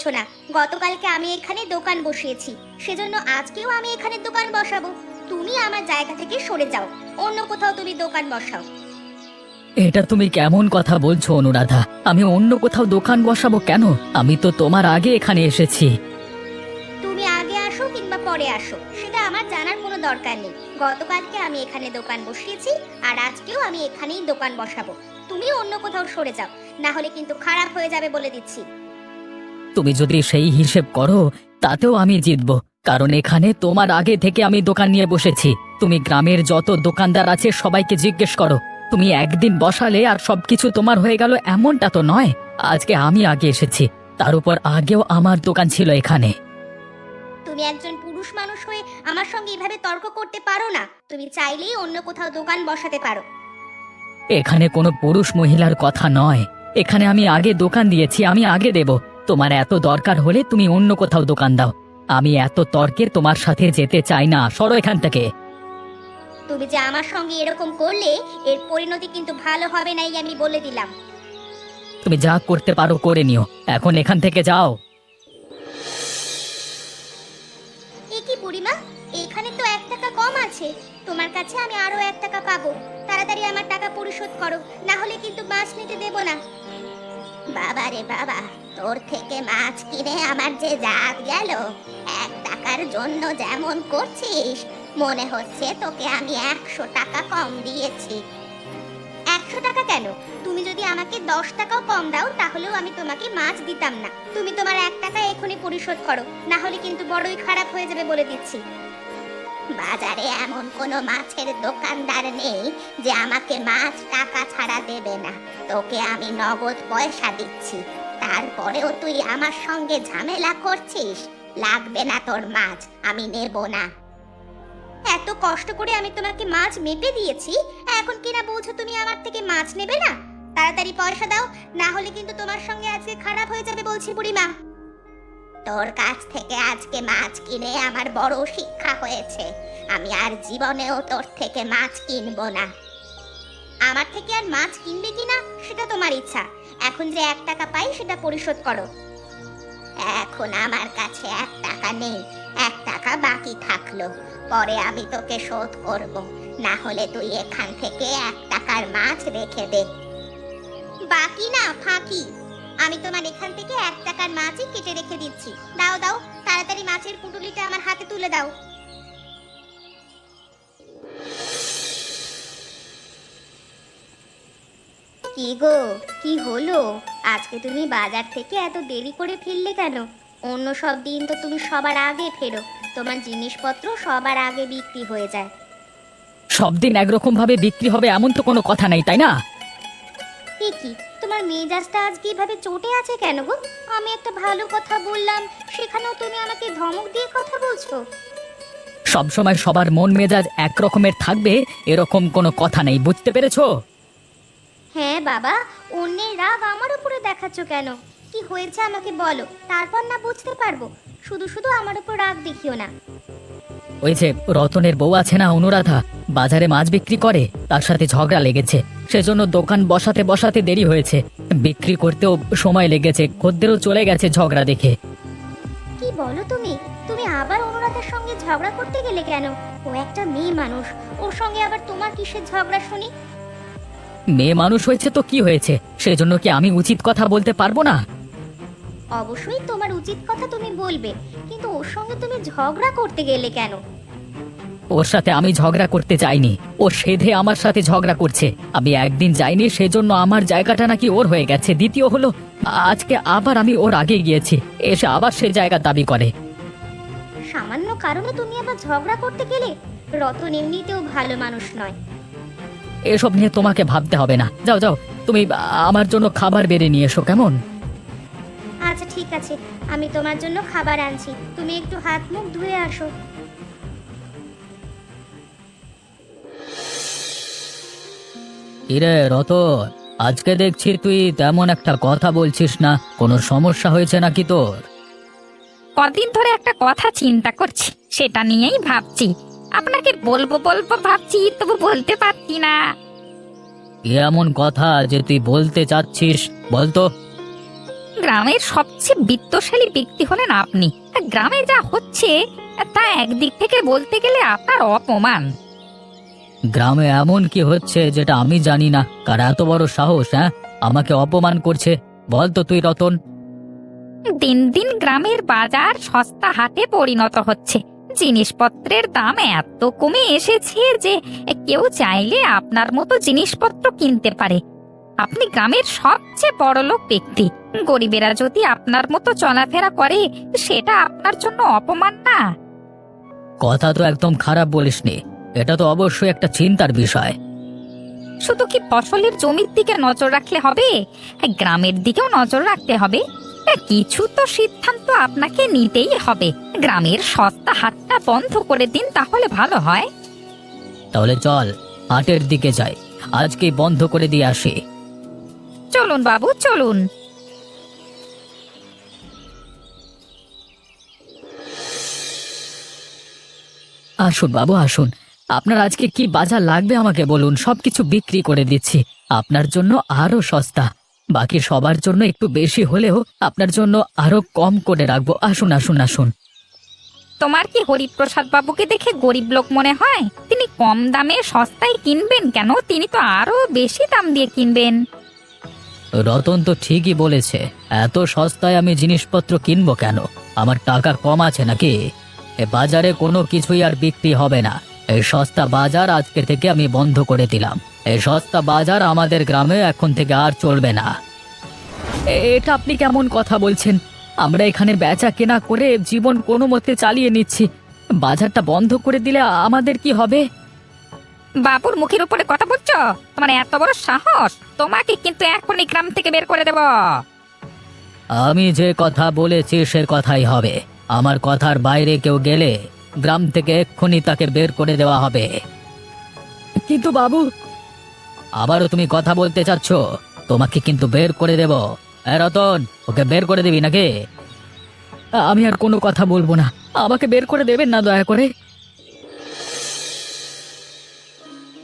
করছো না। গতকালকে আমি এখানে দোকান বসিয়েছি, সেজন্য আজকেও আমি এখানে দোকান বসাবো। তুমি আমার জায়গা থেকে সরে যাও, অন্য কোথাও তুমি দোকান বসাও। এটা তুমি কেমন কথা বলছো অনুরাধা? আমি অন্য কোথাও দোকান বসাবো কেন? আমি তো তোমার আগে এখানে এসেছি। তুমি আগে আসো কিংবা পরে আসো সেটা আমার জানার কোনো দরকার নেই। গতকালকে আমি এখানে দোকান বসিয়েছি, আর আজকেও আমি এখানেই দোকান বসাবো। তুমি অন্য কোথাও সরে যাও, না হলে কিন্তু খারাপ হয়ে যাবে বলে দিচ্ছি। তুমি যদি সেই হিসেব করো তাতেও আমি জিতবো, কারণ এখানে তোমার আগে থেকে আমি দোকান নিয়ে বসেছি। তুমি গ্রামের যত দোকানদার আছে সবাইকে জিজ্ঞেস করো, তুমি একদিন বসালে আর সবকিছু তোমার হয়ে গেল এমনটা তো নয়। আজকে আমি আগে এসেছি, তার উপর আগেও আমার দোকান ছিল এখানে। তুমি একজন পুরুষ মানুষ হয়ে আমার সঙ্গে এভাবে তর্ক করতে পারো না। তুমি চাইলেই অন্য কোথাও দোকান বসাতে পারো। এখানে কোনো পুরুষ মহিলার কথা নয়, এখানে আমি আগে দোকান দিয়েছি, আমি আগে দেব। তোমার এত দরকার হলে তুমি অন্য কোথাও দোকান দাও। আমি এত তর্কের তোমার সাথে যেতে চাই না, সরো এখান থেকে। তুমি যে আমার সঙ্গে এরকম করলে এর পরিণতি কিন্তু ভালো হবে না, এই আমি বলে দিলাম। তুমি যা করতে পারো করে নিও, এখন এখান থেকে যাও। এ কি বুড়িমা, এখানে তো 1 টাকা কম আছে। তোমার কাছে আমি আরো 1 টাকা পাবো। তাড়াতাড়ি আমার টাকা পরিশোধ করো, না হলে কিন্তু মাছ নিতে দেব না। বাবা রে বাবা, তোর থেকে মাছ কিনে আমার যে জাত গেল। 1 টাকার জন্য যেমন করছিস, মনে হচ্ছে তোকে আমি 100 টাকা কম দিয়েছি। 100 টাকা কেন? তুমি যদি আমাকে 10 টাকাও কম দাও তাহলেও আমি তোমাকে মাছ দিতাম না। তুমি তোমার 1 টাকা এখনই পরিশোধ করো, না হলে কিন্তু বড়ই খারাপ হয়ে যাবে বলে দিচ্ছি। বাজারে এমন কোনো মাছের দোকানদার নেই যে আমাকে মাছ টাকা ছাড়া দেবে না। তোকে আমি নগদ পয়সা দিচ্ছি, তারপরেও তুই আমার সঙ্গে ঝামেলা করছিস। লাগবে না তোর মাছ, আমি নেব না। এত কষ্ট করে আমি তোমাকে মাছ মেপে দিয়েছি, এখন কিনা বলছো তুমি আমার থেকে মাছ নেবে না? তাড়াতাড়ি পয়সা দাও, না হলে কিন্তু তোমার সঙ্গে আজকে খারাপ হয়ে যাবে বলছি বুড়িমা। তোর কাছ থেকে আজকে মাছ কিনে আমার বড় শিক্ষা হয়েছে। আমি আর জীবনেও তোর থেকে মাছ কিনবো না। আমার থেকে আর মাছ কিনবে কিনা সেটা তোমার ইচ্ছা। এখন যে 1 টাকা পাই সেটা পরিশোধ করো। এখন আমার কাছে 1 টাকা নেই, 1 টাকা বাকি থাকলো, পরে আমি তোকে শোধ করব। না হলে তুই এখান থেকে 1 টাকার মাছ রেখে দে। বাকি না ফাঁকি, আমি তোমার এখান থেকে 1 টাকার মাছই কেটে রেখে দিচ্ছি। দাও দাও, তাড়াতাড়ি মাছের পুঁটুলিটা আমার হাতে তুলে দাও। কি গো, কি হলো? আজকে তুমি বাজার থেকে এত দেরি করে ফিরলে কেন? অন্য সব দিন তো তুমি সবার আগে ফেরো, তোমার জিনিসপত্র সবার আগে বিক্রি হয়ে যায়। সব দিন একরকম ভাবে বিক্রি হবে এমন তো কোনো কথা নাই, তাই না? কি তোমার মেজাজটা আজকে এভাবে চটে আছে কেন গো? আমি একটা ভালো কথা বললাম, সেখানেও তুমি আমাকে ধমক দিয়ে কথা বলছো। সব সময় সবার মন মেজাজ এক রকমের থাকবে এরকম কোনো কথা নেই, বুঝতে পেরেছো? হ্যাঁ বাবা, অন্যের রাগ আমার উপরে দেখাচ্ছ কেন? কি হয়েছে আমাকে বলো, তারপর না বুঝতে পারবো। শুধু শুধু আমার উপর রাগ দেখিও না। ওই যে রতনের বউ আছে না অনুরাধা, বাজারে মাছ বিক্রি করে, তার সাথে ঝগড়া লেগেছে, সেজন্য দোকান বসাতে বসাতে দেরি হয়েছে। বিক্রি করতেও সময় লেগেছে, খদ্দেরও চলে গেছে ঝগড়া দেখে। কি বলো তুমি? তুমি আবার অনুরাধার সঙ্গে ঝগড়া করতে গেলে কেন? ও একটা মেয়ে মানুষ, ওর সঙ্গে আবার তোমার কিসের ঝগড়া শুনি? মেয়ে মানুষ হয়েছে তো কি হয়েছে, সেজন্য কি আমি উচিত কথা বলতে পারবো না? অবশ্যই তোমার উচিত কথা তুমি বলবে, কিন্তু ওর সঙ্গে তুমি ঝগড়া করতে গেলে কেন? ওর সাথে আমি ঝগড়া করতে যাইনি, ও সেধে আমার সাথে ঝগড়া করছে। আমি একদিন যাইনি সেজন্য আমার জায়গাটা নাকি ওর হয়ে গেছে। দ্বিতীয় হলো, আজকে আবার আমি ওর আগে গিয়েছি, এসে আবার সে জায়গা দাবি করে। সামান্য কারণে তুমি আবার ঝগড়া করতে গেলে? রতন এমনিতেও ভালো মানুষ নয়। এসব নিয়ে তোমাকে ভাবতে হবে না, যাও যাও, তুমি আমার জন্য খাবার বেড়ে নিয়ে এসো, কেমন? আচ্ছা ঠিক আছে, আমি তোমার জন্য খাবার আনছি, তুমি একটু হাত মুখ ধুয়ে আসো। কিরে রতন, আজকে দেখছি তুই তেমন একটা কথা বলছিস না, কোনো সমস্যা হয়েছে নাকি তোর? কদিন ধরে একটা কথা চিন্তা করছি, সেটা নিয়েই ভাবছি। আপনাকে বলবো বলবো ভাবছি, তবু বলতে পারছি না। কি এমন কথা যে তুই বলতে চাচ্ছিস, বলতো? গ্রামের সবচেয়ে বিত্তশালী ব্যক্তি হলেন আপনি। আর গ্রামে যা হচ্ছে তা একদিক থেকে বলতে গেলে আপনার অপমান। গ্রামে এমন কি হচ্ছে যেটা আমি জানি না? কার এত বড় সাহস, হ্যাঁ, আমাকে অপমান করছে? বল তো তুই, রতন। দিন দিন গ্রামের বাজার সস্তা হাটে পরিণত হচ্ছে। জিনিসপত্রের দাম এত কমে এসেছে যে কেউ চাইলে আপনার মতো জিনিসপত্র কিনতে পারে। আপনি গ্রামের সবচেয়ে বড়লোক ব্যক্তি, গরিবেরা যদি আপনার মতো চলাফেরা করে সেটা আপনার জন্য অপমান না? কথা তো একদম খারাপ বলিসনি, এটা তো অবশ্যই একটা চিন্তার বিষয়। শুধু কি ফসলের জমির দিকে নজর রাখলে হবে? গ্রামের দিকেও নজর রাখতে হবে। কিছু তো সিদ্ধান্ত আপনাকে নিতেই হবে। গ্রামের সস্তা হাটটা বন্ধ করে দিন, তাহলে ভালো হয়। তাহলে চল হাটের দিকে যাই, আজকেই বন্ধ করে দিয়ে আসি। চলুন বাবু, চলুন। আসুন বাবু, আসুন। আপনার আজকে কি বাজার লাগবে আমাকে বলুন, সবকিছু বিক্রি করে দিচ্ছি। আপনার জন্য আরো সস্তা, বাকি সবার জন্য একটু বেশি হলেও আপনার জন্য আরো কম করে রাখবো। আসুন আসুন আসুন। তোমার কি হরিপ্রসাদ বাবুকে দেখে গরিব লোক মনে হয়? তিনি কম দামে সস্তায় কিনবেন কেন? তিনি তো আরো বেশি দাম দিয়ে কিনবেন। রতন তো ঠিকই বলেছে, এত সস্তায় আমি জিনিসপত্র কিনবো কেন? আমার টাকা কম আছে নাকি? এ বাজারে কোনো কিছুই আর বিক্রি হবে না। এই সস্তা বাজার আজকে থেকে আমি বন্ধ করে দিলাম। এই সস্তা বাজার আমাদের গ্রামে এখন থেকে আর চলবে না। এটা আপনি কেমন কথা বলছেন? আমরা এখানে বেচা কেনা করে জীবন কোনো মতে চালিয়ে নিচ্ছি, বাজারটা বন্ধ করে দিলে আমাদের কি হবে? বাবুর মুখের উপরে কথা বলছো? তোমার এত বড় সাহস! তোমাকে কিন্তু এখনই গ্রাম থেকে বের করে দেব। আমি যে কথা বলেছি সে কথাই হবে। আমার কথার বাইরে কেউ গেলে গ্রাম থেকে এক্ষুনি তাকে বের করে দেওয়া হবে। কিন্তু বাবু, আবারও তুমি কথা বলতে চাচ্ছ? তোমাকে কিন্তু বের করে দেব। রতন, ওকে বের করে দিবি নাকি? আমি আর কোনো কথা বলবো না, আমাকে বের করে দেবেন না দয়া করে।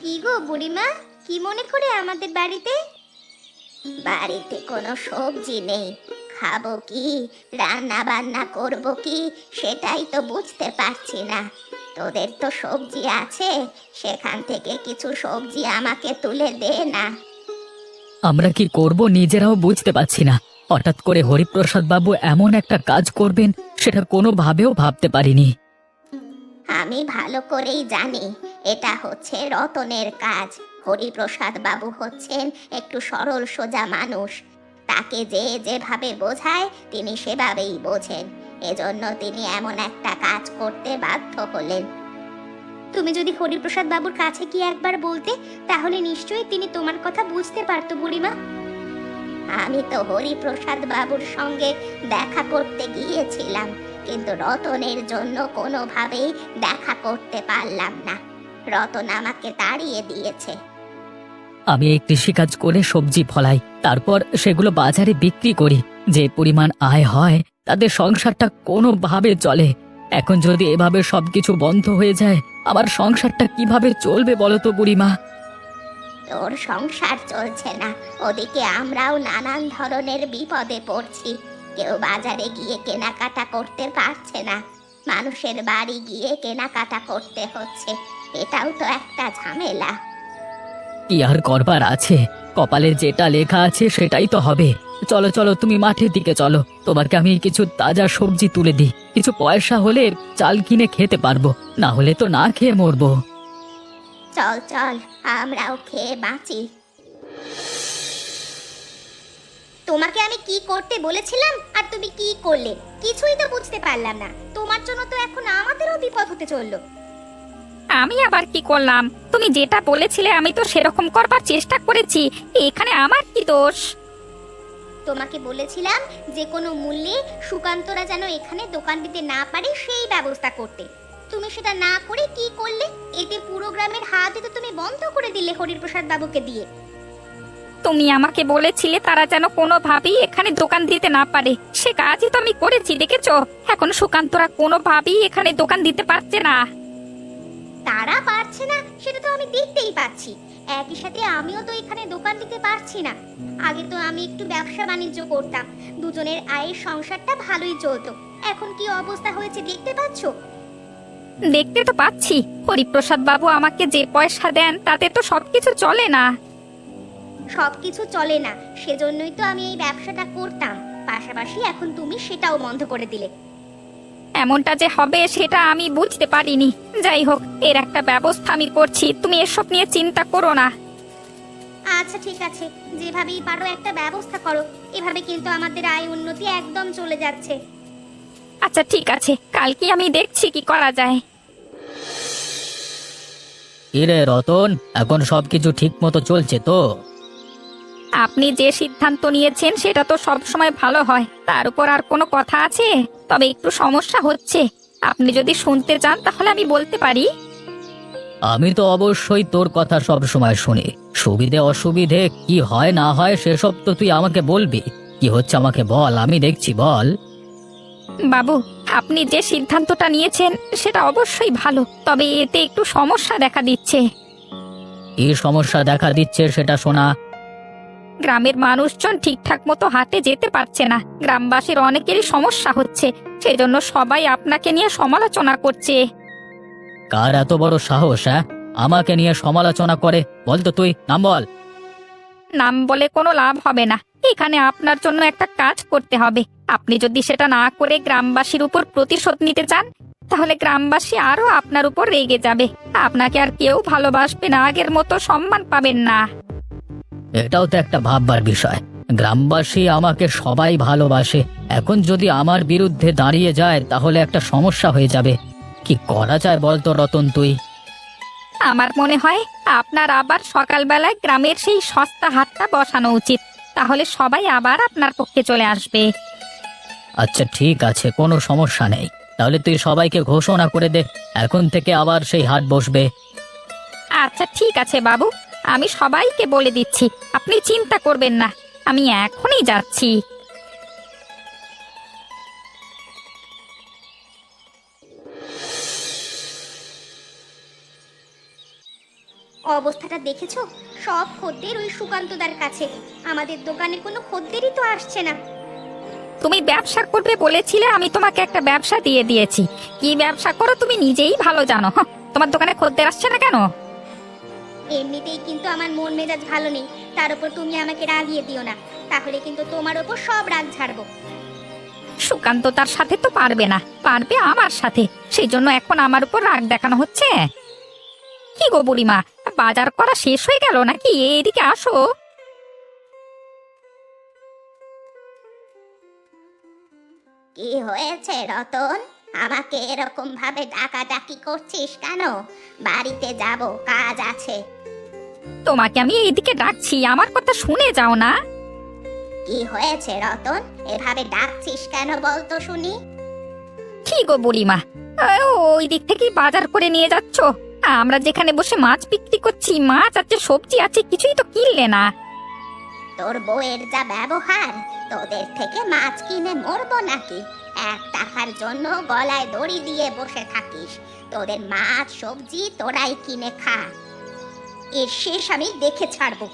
কি গো বুড়িমা, কি মনে করে আমাদের বাড়িতে? বাড়িতে কোনো সবজি নেই, খাবো কি, রান্না বান্না করবো কি, সেটাই তো বুঝতে পারছি না। তোদের তো সবজি আছে, সেখান থেকে কিছু সবজি আমাকে তুলে দে না। আমরা কি করব নিজেরাও বুঝতে পারছি না। হঠাৎ করে হরিপ্রসাদ বাবু এমন একটা কাজ করবেন সেটা কোনোভাবেও ভাবতে পারিনি। আমি ভালো করেই জানি এটা হচ্ছে রতনের কাজ। হরিপ্রসাদ বাবু হচ্ছেন একটু সরল সোজা মানুষ, তাকে যে যেভাবে বোঝায় তিনি সেভাবেই বোঝেন। এজন্য তিনি এমন একটা কাজ করতে বাধ্য হলেন। তুমি যদি হরিপ্রসাদ বাবুর কাছে গিয়ে একবার বলতে, তাহলে নিশ্চয়ই তিনি তোমার কথা বুঝতে পারতো বুড়িমা। আমি তো হরিপ্রসাদ বাবুর সঙ্গে দেখা করতে গিয়েছিলাম, কিন্তু রতনের জন্য কোনোভাবেই দেখা করতে পারলাম না। রতন আমাকে তাড়িয়ে দিয়েছে। আমি এই কৃষিকাজ করে সবজি ফলাই, তারপর সেগুলো বাজারে বিক্রি করি। যে পরিমাণ আয় হয় তাদের সংসারটা কোনোভাবে চলে। এখন যদি এভাবে সবকিছু বন্ধ হয়ে যায়, আমার সংসারটা কিভাবে চলবে বলো তো বুড়িমা? তোর সংসার চলছে না, ওদিকে আমরাও নানান ধরনের বিপদে পড়ছি। কেউ বাজারে গিয়ে কেনাকাটা করতে পারছে না, মানুষের বাড়ি গিয়ে কেনাকাটা করতে হচ্ছে। এটাও তো একটা ঝামেলা। কি আর করবার আছে, কপালে যেটা লেখা আছে সেটাই তো হবে। চলো চলো, তুমি মাঠের দিকে চলো, তোমাকে আমি কিছু তাজা সবজি তুলে দিই। কিছু পয়সা হলে চাল কিনে খেতে পারবো, না হলে তো না খেয়ে মরবো। চল চল, আমরাও খেয়ে বাঁচি। তোমাকে আমি কি করতে বলেছিলাম আর তুমি কি করলে, কিছুই তো বুঝতে পারলাম না। তোমার জন্য তো এখন আমাদেরও বিপদ হতে চললো। আমি আবার কি করলাম? তুমি যেটা বলেছিলে আমি তো সেরকম করবার চেষ্টা করেছি, এখানে আমার কি দোষ? তোমাকে বলেছিলাম যে কোনো মূল্যে সুকান্তরা যেন এখানে দোকান দিতে না পারে সেই ব্যবস্থা করতে। তুমি সেটা না করে কি করলে? এতে পুরো গ্রামের হাতে তো তুমি বন্ধ করে দিলে হরিপ্রসাদ বাবুকে দিয়ে। তুমি আমাকে বলেছিলে তারা যেন কোনোভাবেই এখানে দোকান দিতে না পারে, সে কাজই তো আমি করেছি, দেখেছো? এখন সুকান্তরা কোনোভাবেই এখানে দোকান দিতে পারছে না। তারা পারছে পারছে না সেটা তো আমি দেখতেই পাচ্ছি। একই সাথে আমিও তো এখানে দোকান দিতে পারছি না। আগে তো আমি একটু ব্যবসা বাণিজ্য করতাম, দুজনের আয়ের সংসারটা ভালোই চলতো। এখন কি অবস্থা হয়েছে দেখতে পাচ্ছো? দেখতে তো পাচ্ছি, হরিপ্রসাদ বাবু আমাকে যে পয়সা দেন তাতে তো সবকিছু চলে না। সবকিছু চলে না, সেজন্যই তো আমি এই ব্যবসাটা করতাম। পাশাপাশি এখন তুমি সেটাও বন্ধ করে দিলে। এমনটা যে হবে সেটা আমি বুঝতে পারিনি। যাই হোক, এর একটা ব্যবস্থা আমি করছি, তুমি এসব নিয়ে চিন্তা করো না। আচ্ছা ঠিক আছে, যেভাবেই পারো একটা ব্যবস্থা করো। এভাবে কিন্তু আমাদের আয় উন্নতি একদম চলে যাচ্ছে। আচ্ছা ঠিক আছে, কালকে আমি দেখছি কি করা যায়। কিরে রতন, এখন সবকিছু ঠিক মতো চলছে তো? আপনি যে সিদ্ধান্ত নিয়েছেন সেটা তো সব সময় ভালো হয়, তার উপর আর কোনো কথা আছে? তবে একটু সমস্যা হচ্ছে, আপনি যদি শুনতে চান তাহলে আমি বলতে পারি। আমি তো অবশ্যই তোর কথা সব সময় শুনি। সুবিধে অসুবিধে কি হয় না হয় সেসব তো তুই আমাকে বলবি। কি হচ্ছে আমাকে বল, আমি দেখছি, বল। বাবু, আপনি যে সিদ্ধান্তটা নিয়েছেন সেটা অবশ্যই ভালো, তবে এতে একটু সমস্যা দেখা দিচ্ছে। এই সমস্যা দেখা দিচ্ছে সেটা শোনা। গ্রামের মানুষজন ঠিকঠাক মতো হাটে যেতে পারছে না, গ্রামবাসীর অনেকেরই সমস্যা হচ্ছে, সেই জন্য সবাই আপনাকে নিয়ে সমালোচনা করছে। কার এত বড় সাহস, হ্যাঁ, আমাকে নিয়ে সমালোচনা করে? বল তো, তুই নাম বল। নাম বলে কোনো লাভ হবে না, এখানে আপনার জন্য একটা কাজ করতে হবে। আপনি যদি সেটা না করে গ্রামবাসীর উপর প্রতিশোধ নিতে চান, তাহলে গ্রামবাসী আরো আপনার উপর রেগে যাবে, আপনাকে আর কেউ ভালোবাসবে না, আগের মতো সম্মান পাবেন না। এটাও তো একটা ভাববার বিষয়। গ্রামবাসী আমাকে সবাই ভালোবাসে, এখন যদি আমার বিরুদ্ধে দাঁড়িয়ে যায় তাহলে একটা সমস্যা হয়ে যাবে। কি করা যায় বল তো রতন তুই? আমার মনে হয় আপনার আবার সকালবেলায় গ্রামের সেই সস্তা হাটটা বসানো উচিত, তাহলে সবাই আবার আপনার পক্ষে চলে আসবে। আচ্ছা ঠিক আছে, কোনো সমস্যা নেই। তাহলে তুই সবাইকে ঘোষণা করে দে, এখন থেকে আবার সেই হাট বসবে। আচ্ছা ঠিক আছে বাবু, আমি সবাইকে বলে দিচ্ছি, আপনি চিন্তা করবেন না, আমি এখনই যাচ্ছি। অবস্থাটা দেখেছো? সব খদ্দের ওই সুকান্তদার কাছে। আমাদের দোকানে কোনো খদ্দেরই তো আসছে না। তুমি ব্যবসা করবে বলেছিলে, আমি তোমাকে একটা ব্যবসা দিয়ে দিয়েছি। কি ব্যবসা করো তুমি নিজেই ভালো জানো। তোমার দোকানে খদ্দের আসছে না কেন? এমনিতেই কিন্তু আমার মন মেজাজ ভালো নেই, তার উপর তুমি আমাকে রাগিয়ে দিও না, তাহলে কিন্তু তোমার ওপর সব রাগ ঝাড়বো। সুকান্ত তার সাথে তো পারবে না, পারবে আমার সাথে, সেই জন্য এখন আমার উপর রাগ দেখানো হচ্ছে। কি গো বুড়িমা, বাজার করা শেষ হয়ে গেল নাকি? এদিকে আসো। কি হয়েছে রতন? আমাকে এরকম ভাবে ডাকাডাকি করছিস কেন? বাড়িতে যাব, কাজ আছে। তোমাকে আমি এইদিকে ডাকছি, আমার কথা শুনে যাও না। কি হয়েছে রতন? এভাবে ডাকছিস কেন বলতো শুনি। কি গো বুড়িমা, ওই দিক থেকেই বাজার করে নিয়ে যাচ্ছ? আমরা যেখানে বসে মাছ বিক্রি করছি, মাছ আছে, সবজি আছে, কিছুই তো কিনলে না। তোর বউয়ের যা ব্যবহার, তোদের থেকে মাছ কিনে মরবো নাকি? 1 টাকার জন্য গলায় দড়ি দিয়ে বসে থাকিস। তোদের মাছ সবজি তোরাই কিনে খা, এর শেষ আমি দেখে ছাড়বো।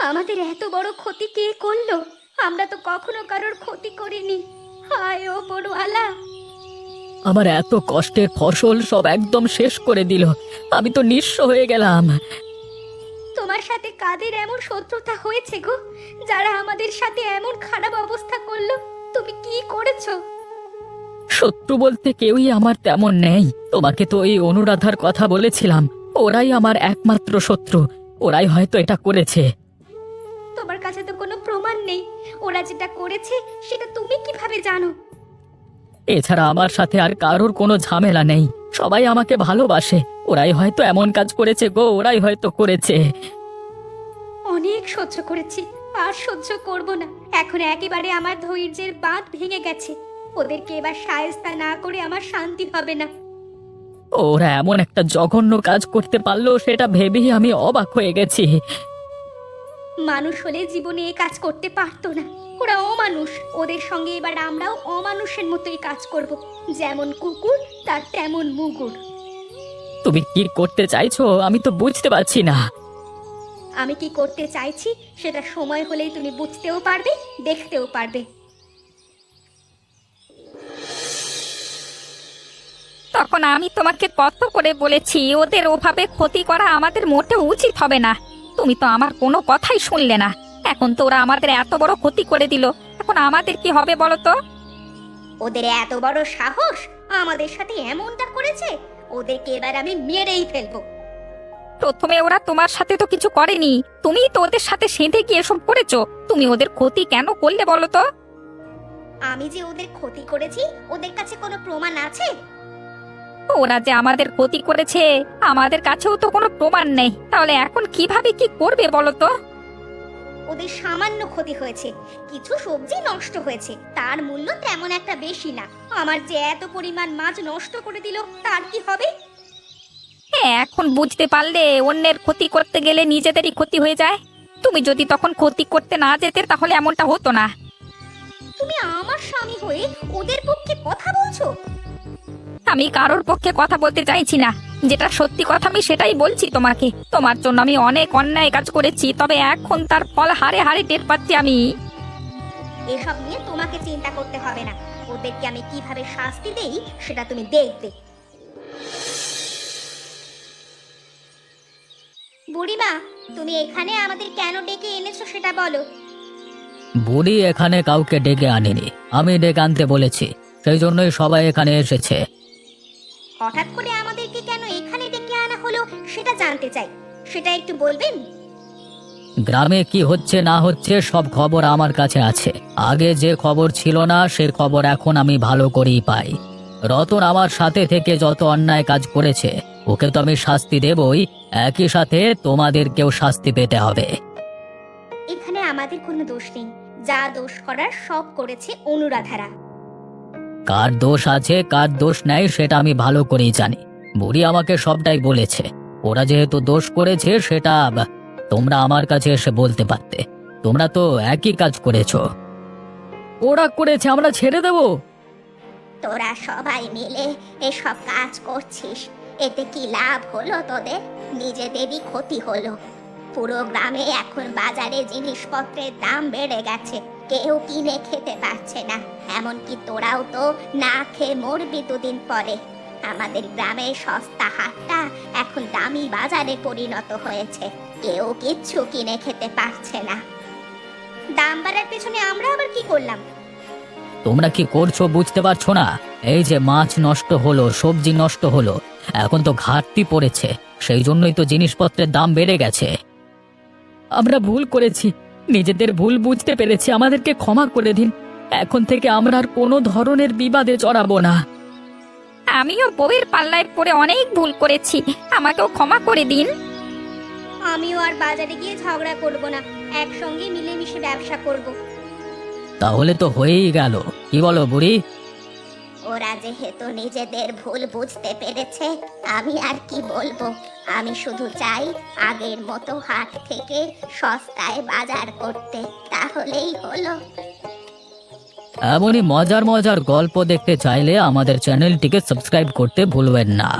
আমাদের এত বড় ক্ষতি কে করলো? আমরা তো কখনো কারোর ক্ষতি করিনি। হায় ও বড়ওয়ালা! আমার এত কষ্টের ফসল সব একদম শেষ করে দিল, আমি তো নিঃস্ব হয়ে গেলাম। তোমার সাথে কাদের এমন শত্রুতা হয়েছে গো, যারা আমাদের সাথে এমন খারাপ অবস্থা করলো? তুমি কি করেছো? শত্রু বলতে কেউই আমার তেমন নেই। তোমাকে তো এই অনুরাধার কথা বলেছিলাম, ওরাই আমার একমাত্র শত্রু। ওরাই হয়তো এটা করেছে। তোমার কাছে তো কোনো প্রমাণ নেই, ওরা যেটা করেছে সেটা তুমি কিভাবে জানো? এছাড়া আমার সাথে আর কারোর কোনো ঝামেলা নেই, সবাই আমাকে ভালোবাসে। ওরাই হয়তো এমন কাজ করেছে গো, ওরাই হয়তো করেছে। অনেক সহ্য করেছি, আর সহ্য করব না। এখন একেবারে আমার ধৈর্যের বাঁধ ভেঙে গেছে। ওদেরকে এবার শায়েস্তা না করে আমার শান্তি হবে না। ওরা এমন একটা জঘন্য কাজ করতে পারলো সেটা ভেবেই আমি অবাক হয়ে গেছি। মানুষ হলে জীবনে এ কাজ করতে পারতো না। ওরা অমানুষ, ওদের সঙ্গে এবার আমরাও অমানুষের মতোই কাজ করব। যেমন কুকুর তার তেমন মুগুর। তুমি কি করতে চাইছো আমি তো বুঝতে পারছি না। আমি কি করতে চাইছি সেটা সময় হলেই তুমি বুঝতেও পারবে, দেখতেও পারবে। তখন আমি তোমাকে কত করে বলেছি ওদের ওভাবে ক্ষতি করা আমাদের মোটেও উচিত হবে না। তুমি তো আমার কোনো কথাই শুনলে না। এখন তো ওরা আমাদের এত বড় ক্ষতি করে দিল, এখন আমাদের কি হবে বলো তো? ওদের এত বড় সাহস আমাদের সাথে এমনটা করেছে, ওদেরকে এবার আমি মেরেই ফেলবো। প্রথমে ওরা তোমার সাথে তো কিছু করেনি, তুমিই তো ওদের সাথে সেঁধে গিয়ে এসব করেছো। তুমি ওদের ক্ষতি কেন করলে বলো তো? আমি যে ওদের ক্ষতি করেছি ওদের কাছে কোনো প্রমাণ আছে? ওরা যে আমাদের ক্ষতি করেছে আমাদের কাছেও তো কোনো প্রমাণ নেই, তাহলে এখন কিভাবে কি করবে বলো তো? ওদের সামান্য ক্ষতি হয়েছে, কিছু সবজি নষ্ট হয়েছে, তার মূল্য তেমন একটা বেশি না। আমার যে এত পরিমাণ মাছ নষ্ট করে দিল তার কি হবে? হ্যাঁ, এখন বুঝতে পারলে অন্যের ক্ষতি করতে গেলে নিজেদেরই ক্ষতি হয়ে যায়। তুমি যদি তখন ক্ষতি করতে না যেতে তাহলে এমনটা হতো না। তুমি আমার স্বামী হয়ে ওদের পক্ষে কথা বলছো? আমি কারোর পক্ষে কথা বলতে চাইছি না, যেটা সত্যি কথা আমি সেটাই বলছি তোমাকে। তোমার জন্য আমি অনেক অন্যায় কাজ করেছি, তবে এখন তার ফল হারে হারে টের পাচ্ছি আমি। এসব নিয়ে তোমাকে চিন্তা করতে হবে না, ওদেরকে আমি কিভাবে শাস্তি দেই সেটা তুমি দেখবে। বুড়িমা, তুমি এখানে আমাদের কেন ডেকে এনেছো সেটা বলো। বুড়ি এখানে কাউকে ডেকে আনেনি, আমি ডেকে আনতে বলেছি, সেই জন্যই সবাই এখানে এসেছে। হঠাৎ করে আমাদেরকে কেন এখানে ডেকে আনা হলো সেটা জানতে চাই, সেটা একটু বলবেন? গ্রামে কি হচ্ছে না হচ্ছে সব খবর আমার কাছে আছে। আগে যে খবর ছিল না সে খবর এখন আমি ভালো করেই পাই। রতন আমার সাথে থেকে যত অন্যায় কাজ করেছে ওকে তো আমি শাস্তি দেবই, একই সাথে তোমাদেরকেও শাস্তি পেতে হবে। এখানে আমাদের কোনো দোষ নেই, যা দোষ করার সব করেছে অনুরাধারা। কার দোষ আছে কার দোষ নেই সেটা আমি ভালো করেই জানি। বুড়ি আমাকে সবটাই বলেছে। ওরা যেহেতু দোষ করেছে সেটা তোমরা আমার কাছে এসে বলতে পারতে, তোমরা তো একই কাজ করেছো। ওরা করেছে আমরা ছেড়ে দেব? তোরা সবাই মিলে এসব কাজ করছিস, এতে কি লাভ হলো তোদের? নিজেদেরই ক্ষতি হলো। পুরো গ্রামে এখন বাজারে জিনিসপত্রের দাম বেড়ে গেছে, কেউ কিনে খেতে পারছে না। এমনকি তোরাও তো না খেয়ে মরবি দুদিন পরে। আমাদের গ্রামের সস্তা হাটটা এখন দামি বাজারে পরিণত হয়েছে, কেউ কিচ্ছু কিনে খেতে পারছে না। দাম বাড়ার পেছনে আমরা আবার কি করলাম? তোমরা কি করছো বুঝতে পারছো না? এই যে মাছ নষ্ট হলো, সবজি নষ্ট হলো, এখন তো ঘাটতি পড়েছে, সেই জন্যই তো জিনিসপত্রের দাম বেড়ে গেছে। আমরা ভুল করেছি, নিজেদের ভুল বুঝতে পেরেছি, আমাদেরকে ক্ষমা করে দিন। এখন থেকে আমরা আর কোনো ধরনের বিবাদে জড়াবো না। আমিও বউয়ের পাল্লায় পড়ে অনেক ভুল করেছি, আমাকেও ক্ষমা করে দিন। আমিও আর বাজারে গিয়ে ঝগড়া করব না, একসঙ্গে মিলেমিশে ব্যবসা করব। তাহলে তো হয়েই গেল, কি বলো বুড়ি? ওরা যেহেতু নিজেদের ভুল বুঝতে পেরেছে, আমি আর কি বলবো। আমি শুধু চাই আগের মতো হাট থেকে সস্তায় বাজার করতে, তাহলেই হলো। এমনই মজার মজার গল্প দেখতে চাইলে আমাদের চ্যানেলটিকে সাবস্ক্রাইব করতে ভুলবেন না।